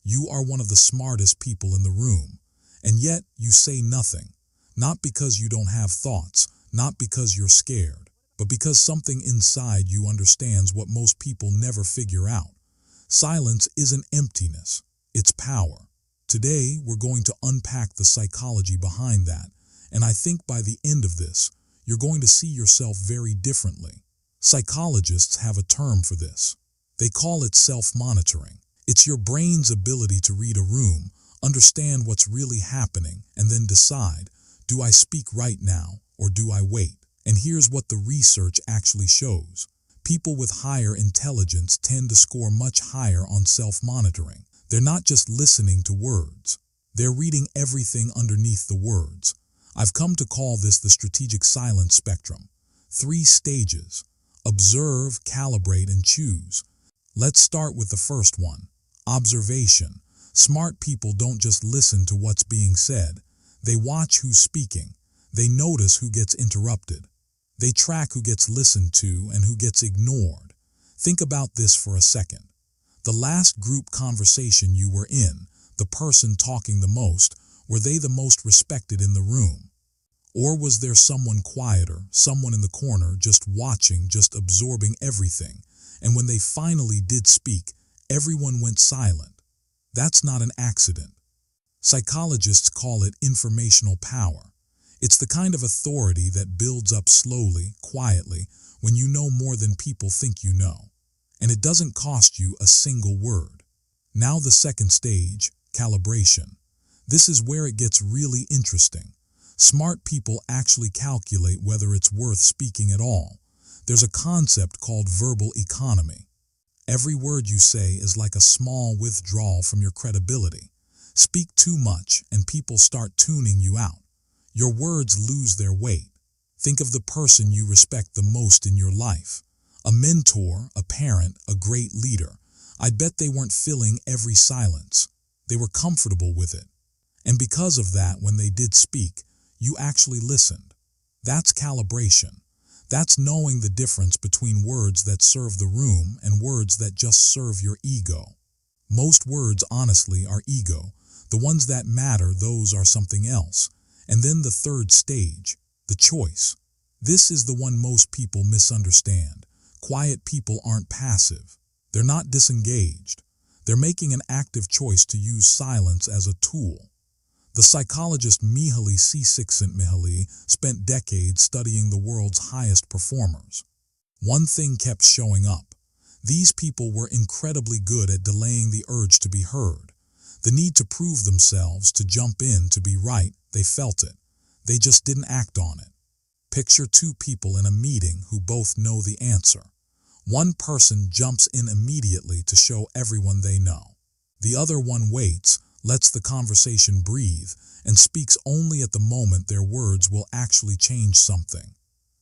You are one of the smartest people in the room, and yet you say nothing. Not because you don't have thoughts, not because you're scared, but because something inside you understands what most people never figure out. Silence isn't emptiness, it's power. Today, we're going to unpack the psychology behind that, and I think by the end of this, you're going to see yourself very differently. Psychologists have a term for this. They call it self-monitoring. It's your brain's ability to read a room, understand what's really happening, and then decide, do I speak right now, or do I wait? And here's what the research actually shows. People with higher intelligence tend to score much higher on self-monitoring. They're not just listening to words. They're reading everything underneath the words. I've come to call this the strategic silence spectrum. 3 stages: observe, calibrate, and choose. Let's start with the first one, observation. Smart people don't just listen to what's being said. They watch who's speaking. They notice who gets interrupted. They track who gets listened to and who gets ignored. Think about this for a second. The last group conversation you were in, the person talking the most, were they the most respected in the room? Or was there someone quieter, someone in the corner, just watching, just absorbing everything? And when they finally did speak, everyone went silent. That's not an accident. Psychologists call it informational power. It's the kind of authority that builds up slowly, quietly, when you know more than people think you know. And it doesn't cost you a single word. Now the second stage, calibration. This is where it gets really interesting. Smart people actually calculate whether it's worth speaking at all. There's a concept called verbal economy. Every word you say is like a small withdrawal from your credibility. Speak too much and people start tuning you out. Your words lose their weight. Think of the person you respect the most in your life. A mentor, a parent, a great leader. I bet they weren't filling every silence. They were comfortable with it. And because of that, when they did speak, you actually listened. That's calibration. That's knowing the difference between words that serve the room and words that just serve your ego. Most words, honestly, are ego. The ones that matter, those are something else. And then the third stage, the choice. This is the one most people misunderstand. Quiet people aren't passive. They're not disengaged. They're making an active choice to use silence as a tool. The psychologist Mihaly Csikszentmihalyi spent decades studying the world's highest performers. One thing kept showing up. These people were incredibly good at delaying the urge to be heard. The need to prove themselves, to jump in, to be right, they felt it. They just didn't act on it. Picture 2 people in a meeting who both know the answer. One person jumps in immediately to show everyone they know. The other one waits, lets the conversation breathe, and speaks only at the moment their words will actually change something.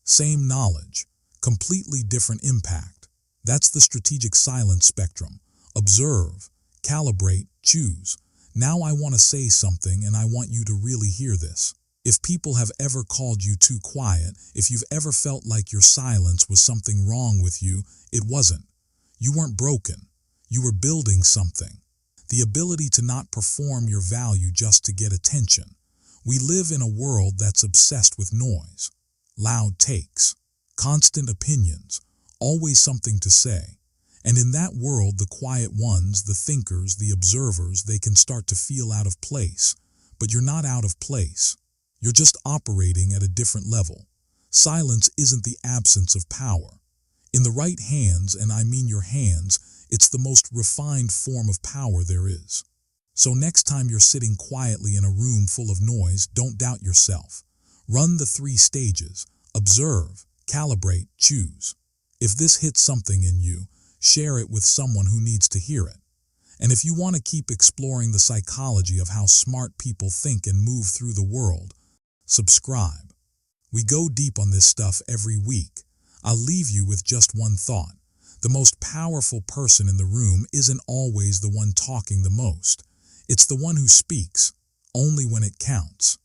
Same knowledge, completely different impact. That's the strategic silence spectrum. Observe, calibrate, choose. Now I want to say something and I want you to really hear this. If people have ever called you too quiet, if you've ever felt like your silence was something wrong with you, it wasn't. You weren't broken. You were building something. The ability to not perform your value just to get attention. We live in a world that's obsessed with noise, loud takes, constant opinions, always something to say. And in that world, the quiet ones, the thinkers, the observers, they can start to feel out of place. But you're not out of place. You're just operating at a different level. Silence isn't the absence of power. In the right hands, and I mean your hands, it's the most refined form of power there is. So next time you're sitting quietly in a room full of noise, don't doubt yourself. Run the 3 stages. Observe, calibrate, choose. If this hits something in you, share it with someone who needs to hear it. And if you want to keep exploring the psychology of how smart people think and move through the world, subscribe. We go deep on this stuff every week. I'll leave you with just one thought. The most powerful person in the room isn't always the one talking the most. It's the one who speaks, only when it counts.